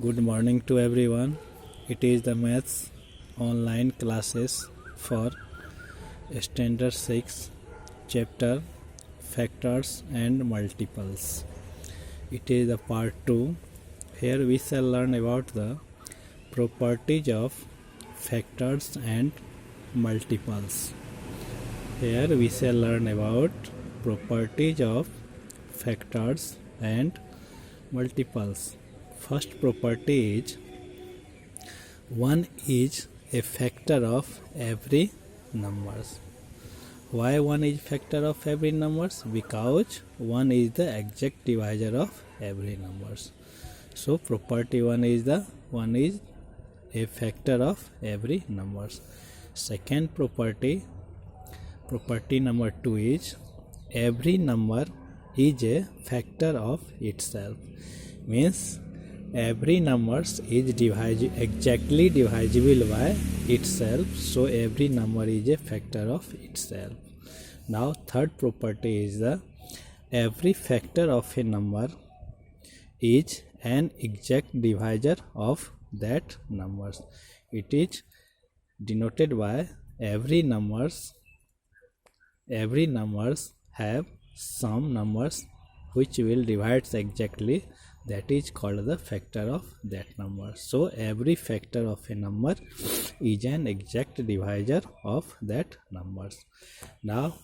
Good morning to everyone. It is the maths online classes for standard 6 chapter factors and multiples. It is the part 2. Here we shall learn about the properties of factors and multiples. Here we shall learn about properties of factors and multiples. First property is 1 is a factor of every numbers. Why 1 is factor of every numbers? Because 1 is the exact divisor of every numbers. So property 1 is a factor of every numbers. Second property number 2 is every number is a factor of itself. Means every number is exactly divisible by itself, so every number is a factor of itself. Now third property is the every factor of a number is an exact divisor of that numbers. It is denoted by every numbers have some numbers which will divide exactly. That is called the factor of that number. So every factor of a number is an exact divisor of that numbers. Now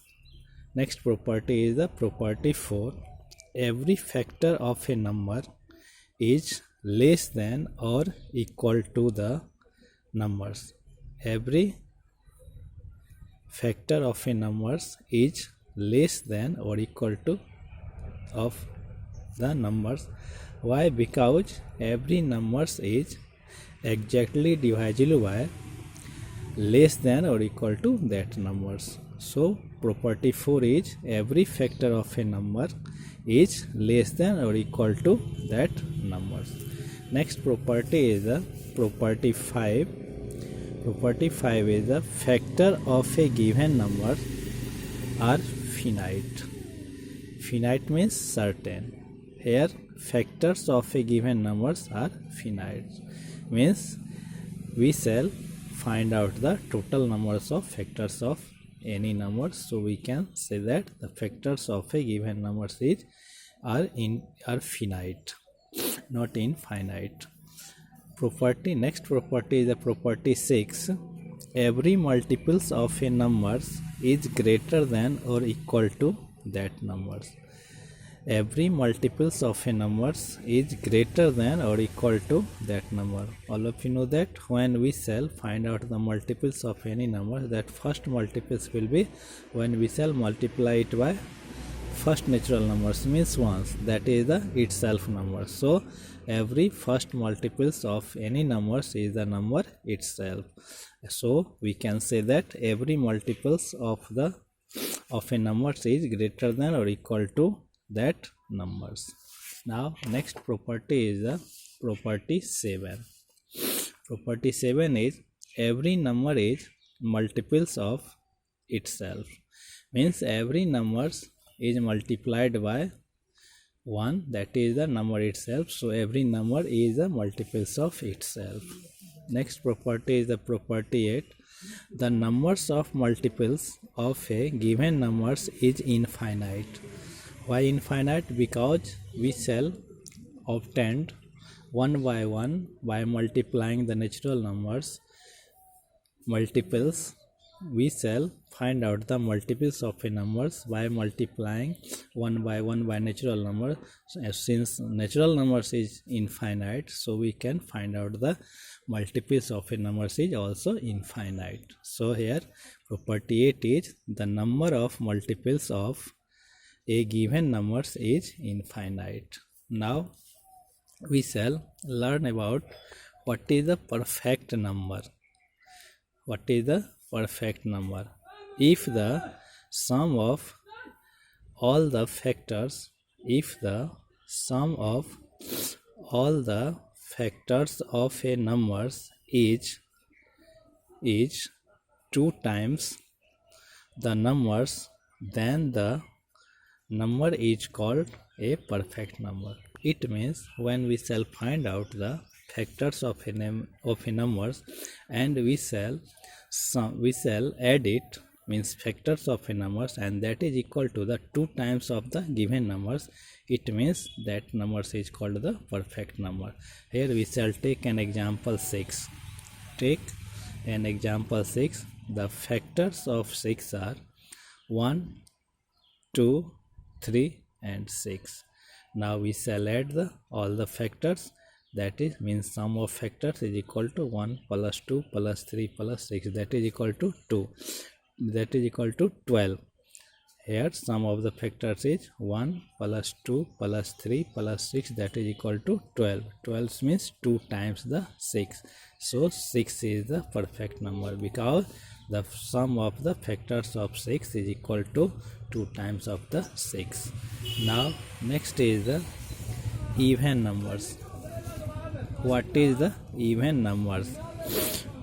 next property is the property 4. Every factor of a number is less than or equal to the numbers. Every factor of a number is less than or equal to of the numbers. Why? Because every number is exactly divisible by less than or equal to that numbers. So property 4 is every factor of a number is less than or equal to that numbers. Next property is the property 5. Property 5 is the factor of a given number are finite. Finite means certain. Here factors of a given numbers are finite. Means we shall find out the total numbers of factors of any number. So we can say that the factors of a given numbers are finite, not infinite. Next property is the property 6. Every multiples of a numbers is greater than or equal to that numbers. Every multiples of a numbers is greater than or equal to that number. All of you know that when we shall find out the multiples of any number, that first multiples will be when we shall multiply it by first natural numbers, means ones, that is the itself number. So every first multiples of any numbers is the number itself. So we can say that every multiples of a number is greater than or equal to that numbers. Now next property is the property 7. Property 7 is every number is multiples of itself. Means every numbers is multiplied by 1, that is the number itself. So every number is the multiples of itself. Next property is the property 8. The numbers of multiples of a given numbers is infinite. Why infinite? Because we shall obtain one by one by multiplying the natural numbers multiples. We shall find out the multiples of a numbers by multiplying one by one by natural number. Since natural numbers is infinite, so we can find out the multiples of a numbers is also infinite. So here property 8 is the number of multiples of a given numbers is infinite. Now we shall learn about what is the perfect number. What is the perfect number? If the sum of all the factors, of a numbers is 2 times the numbers, then the number is called a perfect number. It means when we shall find out the factors of a numbers, and we shall add it, means factors of a numbers, and that is equal to the 2 times of the given numbers. It means that numbers is called the perfect number. Here we shall take an example 6. Take an example 6. The factors of 6 are 1, 2, 3 and 6. Now we shall add all the factors, that is means sum of factors is equal to 1 plus 2 plus 3 plus 6, that is equal to 2, that is equal to 12. Here sum of the factors is 1 plus 2 plus 3 plus 6, that is equal to 12. 12 means 2 times the 6. So 6 is the perfect number because the sum of the factors of 6 is equal to 2 times of the 6. Now next is the even numbers. What is the even numbers?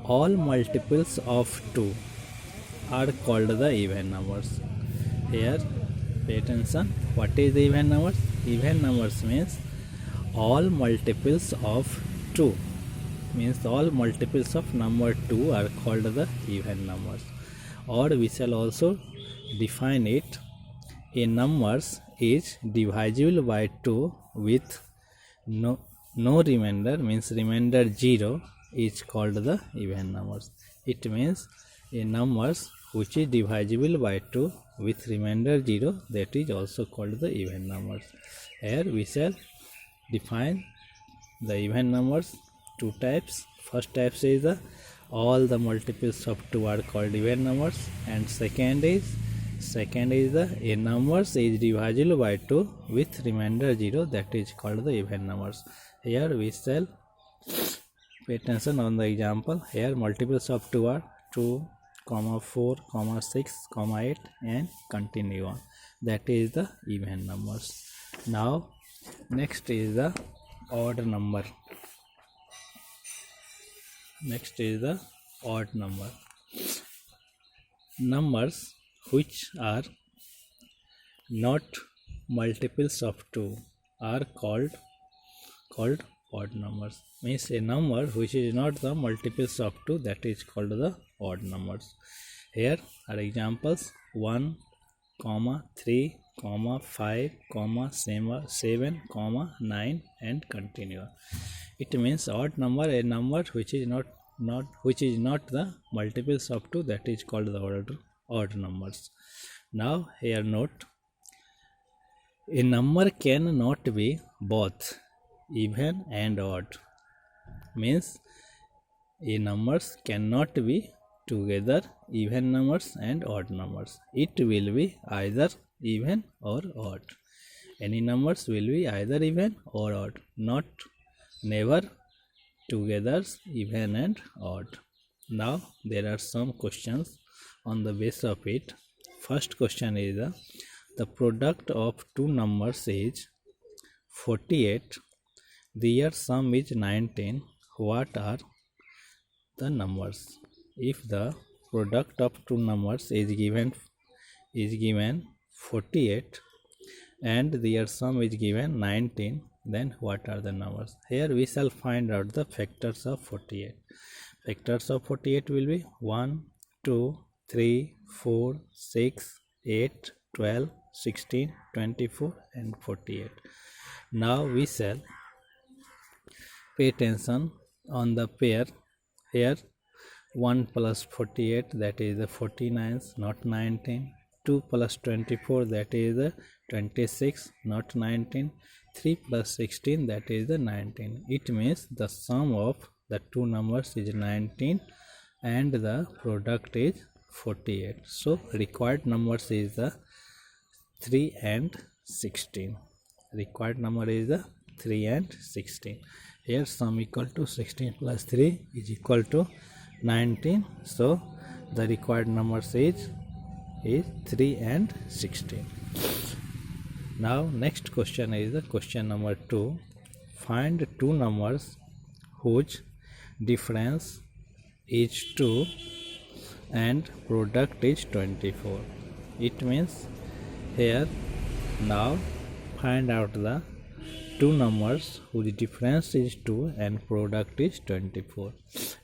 All multiples of 2 are called the even numbers. Here pay attention, what is the even numbers? Even numbers means all multiples of 2, means all multiples of number 2 are called the even numbers. Or we shall also define it, a numbers is divisible by 2 with no remainder, means remainder 0 is called the even numbers. It means a numbers which is divisible by 2 with remainder 0, that is also called the even numbers. Here we shall define the even numbers 2 types. First type is the all the multiples of 2 are called even numbers, and second is the a numbers is divisible by 2 with remainder 0, that is called the even numbers. Here we shall pay attention on the example. Here multiples of 2 are 2, 4, 6, 8 and continue on, that is the even numbers. Now next is the odd number. Next is the odd number. Numbers which are not multiples of 2 are called odd numbers. Means a number which is not the multiples of 2, that is called the odd numbers. Here are examples 1, 3, 5, 7, 9 and continue. It means odd number, a number which is not the multiples of 2, that is called the odd numbers. Now here note, a number cannot be both even and odd. Means a numbers cannot be together even numbers and odd numbers. It will be either even or odd. Any numbers will be either even or odd, not never together even and odd. Now there are some questions on the basis of it. First question is the product of two numbers is 48, their sum is 19. What are the numbers? If the product of two numbers is given 48 and their sum is given 19, then what are the numbers? Here we shall find out the factors of 48. Factors of 48 will be 1, 2, 3, 4, 6, 8, 12, 16, 24 and 48. Now we shall pay attention on the pair. Here 1 plus 48, that is the 49, not 19. 2 plus 24, that is the 26, not 19. 3 plus 16, that is the 19. It means the sum of the two numbers is 19 and the product is 48. So required numbers is the 3 and 16. Required number is the 3 and 16. Here sum equal to 16 plus 3 is equal to 19. So the required numbers is 3 and 16. Now next question is the question number 2. Find two numbers whose difference is 2 and product is 24. It means here now find out the two numbers whose difference is 2 and product is 24.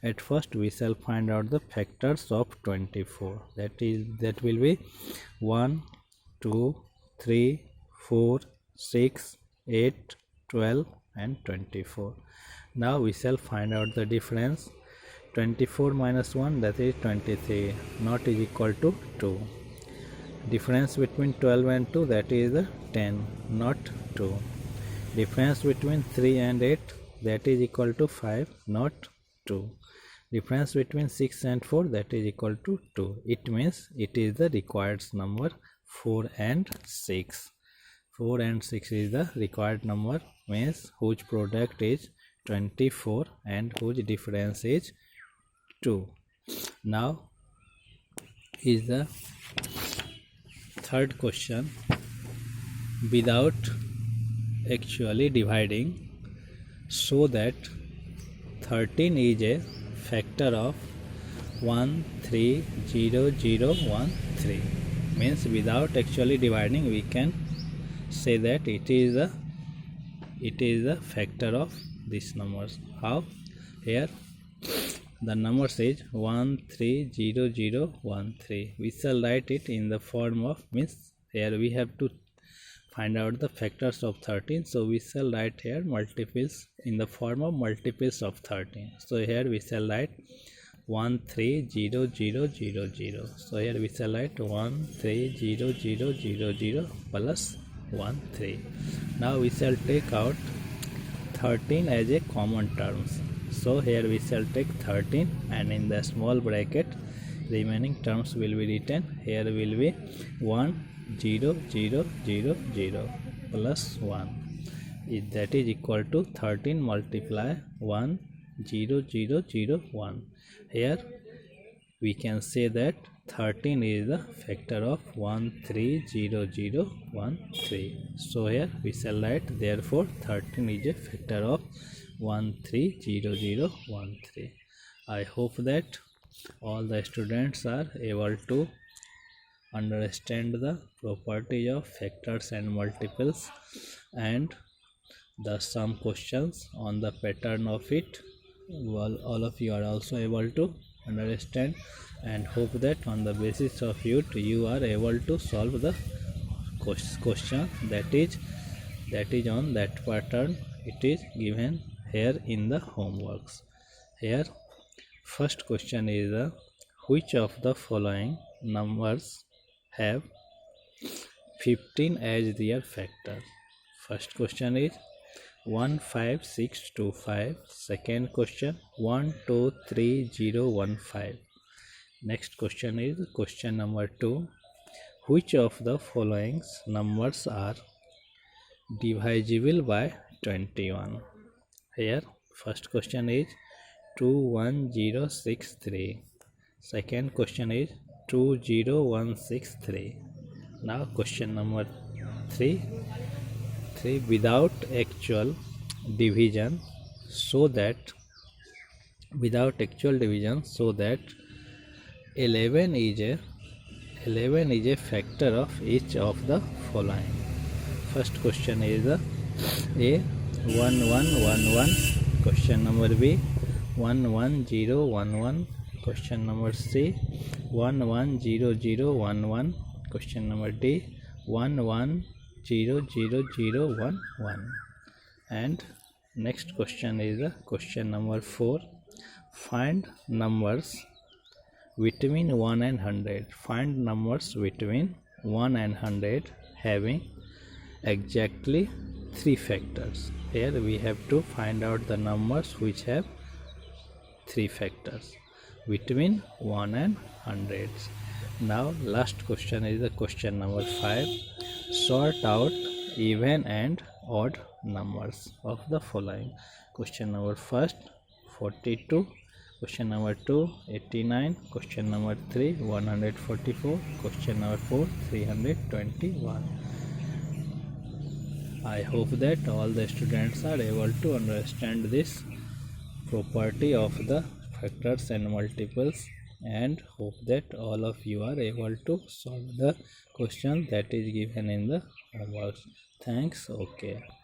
At first we shall find out the factors of 24. That will be 1, 2, 3, 4, 6, 8, 12 and 24. Now we shall find out the difference. 24 minus 1, that is 23, not is equal to 2. Difference between 12 and 2, that is 10, not 2. Difference between 3 and 8, that is equal to 5, not 2. Difference between 6 and 4, that is equal to 2. It means it is the required number 4 and 6. 4 and 6 is the required number, means whose product is 24 and whose difference is 2. Now is the third question. Without actually dividing, so that 13 is a factor of 1300013. Means without actually dividing we can say that it is a factor of these numbers. How? Here the number says 130013. We shall write it in the form of, means here we have to find out the factors of 13, so we shall write here multiples in the form of multiples of 13. So here we shall write 130000. So here we shall write 130000 plus 13. Now we shall take out 13 as a common terms. So here we shall take 13 and in the small bracket remaining terms will be written. Here will be 10000 plus 1. That is equal to 13 multiply 10001. Here we can say that 13 is the factor of 130013. So here we shall write, therefore 13 is a factor of 130013. I hope that all the students are able to understand the property of factors and multiples, and the some questions on the pattern of it. Well, all of you are also able to understand, and hope that on the basis of it you are able to solve the question that is on that pattern. It is given here in the homeworks. Here first question is which of the following numbers have 15 as their factor? First question is 15625. Second question 123015. Next question is question number 2. Which of the following numbers are divisible by 21? Here first question is 21063. Second question is 20163. Now question number 3. Without actual division, so that 11 is a factor of each of the following. First question is A 1111. Question number B 11011. Question number C 110011. Question number D 110011. And next question is question number 4. Find numbers between 1 and 100. Find numbers between 1 and 100 having exactly 3 factors. Here we have to find out the numbers which have 3 factors between 1 and 100. Now last question is the question number 5. Sort out even and odd numbers of the following. Question number 1 42. Question number 2 89. Question number 3 144. Question number 4 321. I hope that all the students are able to understand this property of the factors and multiples, and hope that all of you are able to solve the question that is given in the homework. Thanks. Okay.